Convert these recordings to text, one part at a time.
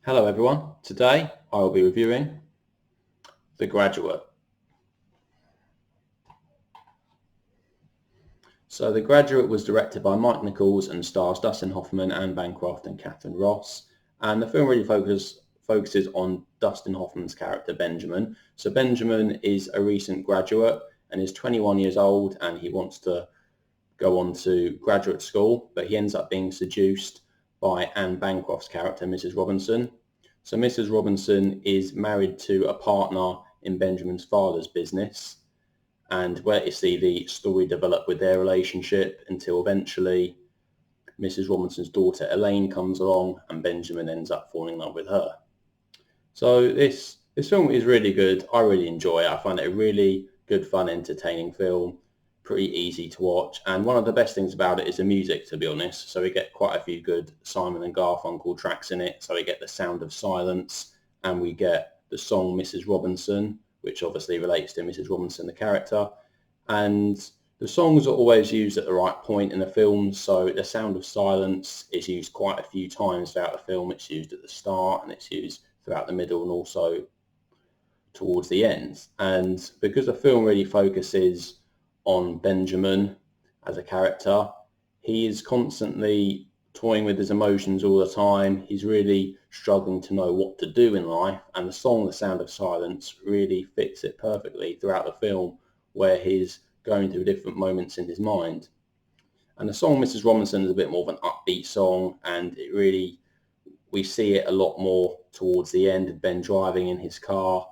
Hello everyone, today I will be reviewing The Graduate. So The Graduate was directed by Mike Nichols and stars Dustin Hoffman, and Bancroft and Katharine Ross. And the film really focuses on Dustin Hoffman's character Benjamin. So Benjamin is a recent graduate and is 21 years old, and he wants to go on to graduate school, but he ends up being seduced by Anne Bancroft's character, Mrs. Robinson. So Mrs. Robinson is married to a partner in Benjamin's father's business, and where you see the story develop with their relationship until eventually Mrs. Robinson's daughter Elaine comes along and Benjamin ends up falling in love with her. So this film is really good. I really enjoy it. I find it a really good, fun, entertaining film. Pretty easy to watch, and one of the best things about it is the music, to be honest. So we get quite a few good Simon and Garfunkel tracks in it. So we get The Sound of Silence, and we get the song Mrs. Robinson, which obviously relates to Mrs. Robinson, the character. And the songs are always used at the right point in the film. So The Sound of Silence is used quite a few times throughout the film. It's used at the start and it's used throughout the middle and also towards the end. And because the film really focuses on Benjamin as a character, he is constantly toying with his emotions all the time. He's really struggling to know what to do in life, and the song The Sound of Silence really fits it perfectly throughout the film, where he's going through different moments in his mind. And the song Mrs. Robinson is a bit more of an upbeat song, and we see it a lot more towards the end of Ben driving in his car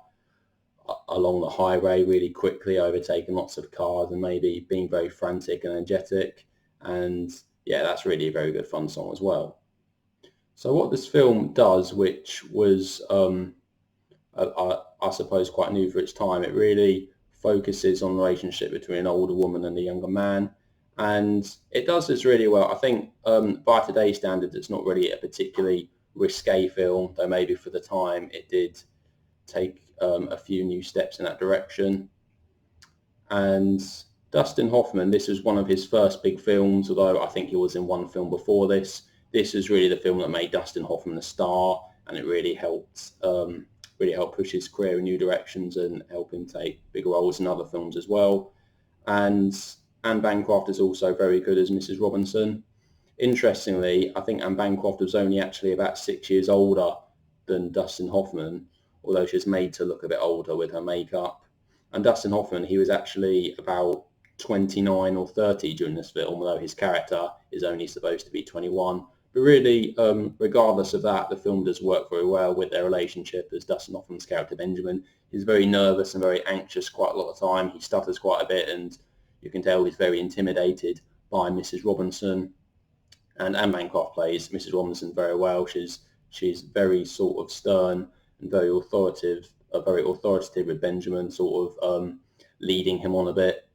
along the highway really quickly, overtaking lots of cars and maybe being very frantic and energetic. And yeah, that's really a very good fun song as well. So what this film does, which was I suppose quite new for its time, it really focuses on the relationship between an older woman and a younger man, and it does this really well. I think by today's standards it's not really a particularly risque film, though maybe for the time it did take a few new steps in that direction. And Dustin Hoffman, this was one of his first big films, although I think he was in one film before this. This is really the film that made Dustin Hoffman a star, and it really helped push his career in new directions and help him take bigger roles in other films as well. And Anne Bancroft is also very good as Mrs. Robinson. Interestingly, I think Anne Bancroft was only actually about 6 years older than Dustin Hoffman, although she's made to look a bit older with her makeup. And Dustin Hoffman, he was actually about 29 or 30 during this film, although his character is only supposed to be 21. But really, regardless of that, the film does work very well with their relationship, as Dustin Hoffman's character Benjamin is very nervous and very anxious quite a lot of the time. He stutters quite a bit, and you can tell he's very intimidated by Mrs. Robinson. And Anne Bancroft plays Mrs. Robinson very well. She's very sort of stern and very authoritative with Benjamin, sort of leading him on a bit.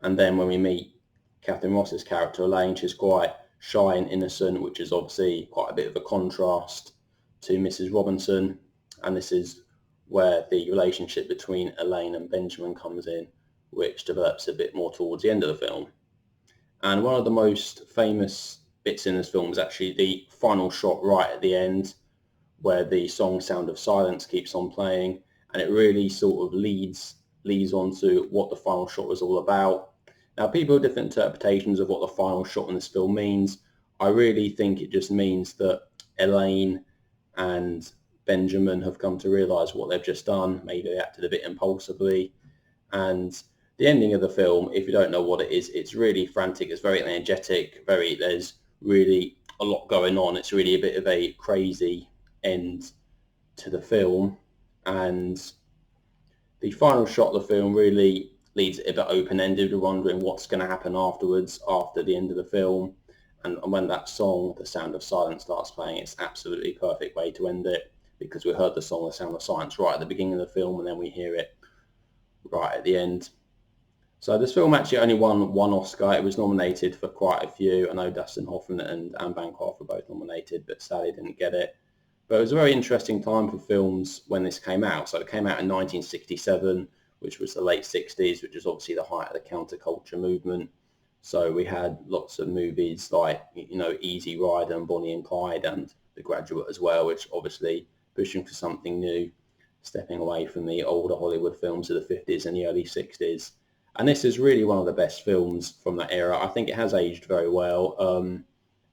And then when we meet Katharine Ross's character Elaine, she's quite shy and innocent, which is obviously quite a bit of a contrast to Mrs. Robinson. And this is where the relationship between Elaine and Benjamin comes in, which develops a bit more towards the end of the film. And one of the most famous bits in this film is actually the final shot right at the end, where the song Sound of Silence keeps on playing, and it really sort of leads on to what the final shot was all about. Now, people have different interpretations of what the final shot in this film means. I really think it just means that Elaine and Benjamin have come to realise what they've just done. Maybe they acted a bit impulsively. And the ending of the film, if you don't know what it is, it's really frantic, it's very energetic, there's really a lot going on. It's really a bit of a crazy end to the film, and the final shot of the film really leaves it a bit open-ended. We're wondering what's going to happen afterwards, after the end of the film. And when that song, The Sound of Silence, starts playing, it's absolutely perfect way to end it, because we heard the song The Sound of Silence right at the beginning of the film, and then we hear it right at the end. So this film actually only won one Oscar. It was nominated for quite a few. I know Dustin Hoffman and Anne Bancroft were both nominated, but sadly didn't get it. But it was a very interesting time for films when this came out. So it came out in 1967, which was the late 60s, which is obviously the height of the counterculture movement. So we had lots of movies like, Easy Rider and Bonnie and Clyde, and The Graduate as well, which obviously pushing for something new, stepping away from the older Hollywood films of the 50s and the early 60s. And this is really one of the best films from that era. I think it has aged very well.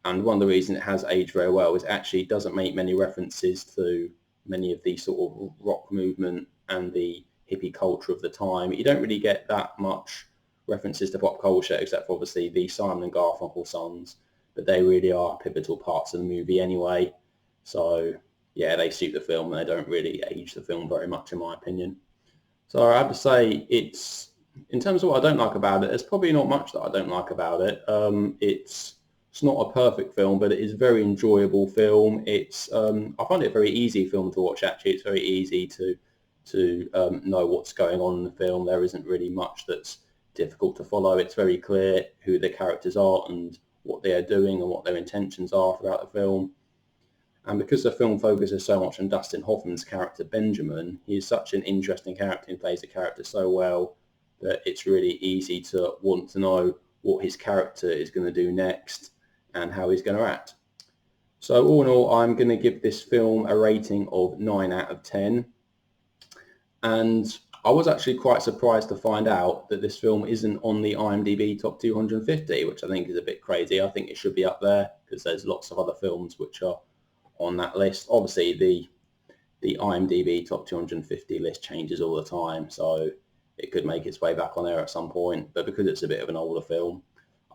And one of the reasons it has aged very well is actually it doesn't make many references to many of the sort of rock movement and the hippie culture of the time. You don't really get that much references to pop culture, except for obviously the Simon and Garfunkel songs, but they really are pivotal parts of the movie anyway. So yeah, they suit the film and they don't really age the film very much in my opinion. So I have to say it's, in terms of what I don't like about it, there's probably not much that I don't like about it. It's not a perfect film, but it is a very enjoyable film. It's I find it a very easy film to watch actually. It's very easy to know what's going on in the film. There isn't really much that's difficult to follow. It's very clear who the characters are and what they are doing and what their intentions are throughout the film. And because the film focuses so much on Dustin Hoffman's character Benjamin, he is such an interesting character and plays the character so well that it's really easy to want to know what his character is going to do next and how he's going to act. So all in all, I'm going to give this film a rating of 9 out of 10. And I was actually quite surprised to find out that this film isn't on the IMDb top 250, which I think is a bit crazy. I think it should be up there because there's lots of other films which are on that list. Obviously, the IMDb top 250 list changes all the time, so it could make its way back on there at some point. But because it's a bit of an older film,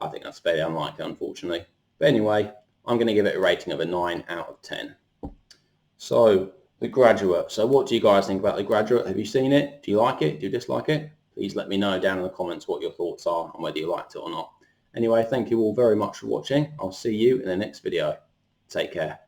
I think that's very unlikely, unfortunately. But anyway, I'm going to give it a rating of a 9 out of 10. So, The Graduate. So what do you guys think about The Graduate? Have you seen it? Do you like it? Do you dislike it? Please let me know down in the comments what your thoughts are and whether you liked it or not. Anyway, thank you all very much for watching. I'll see you in the next video. Take care.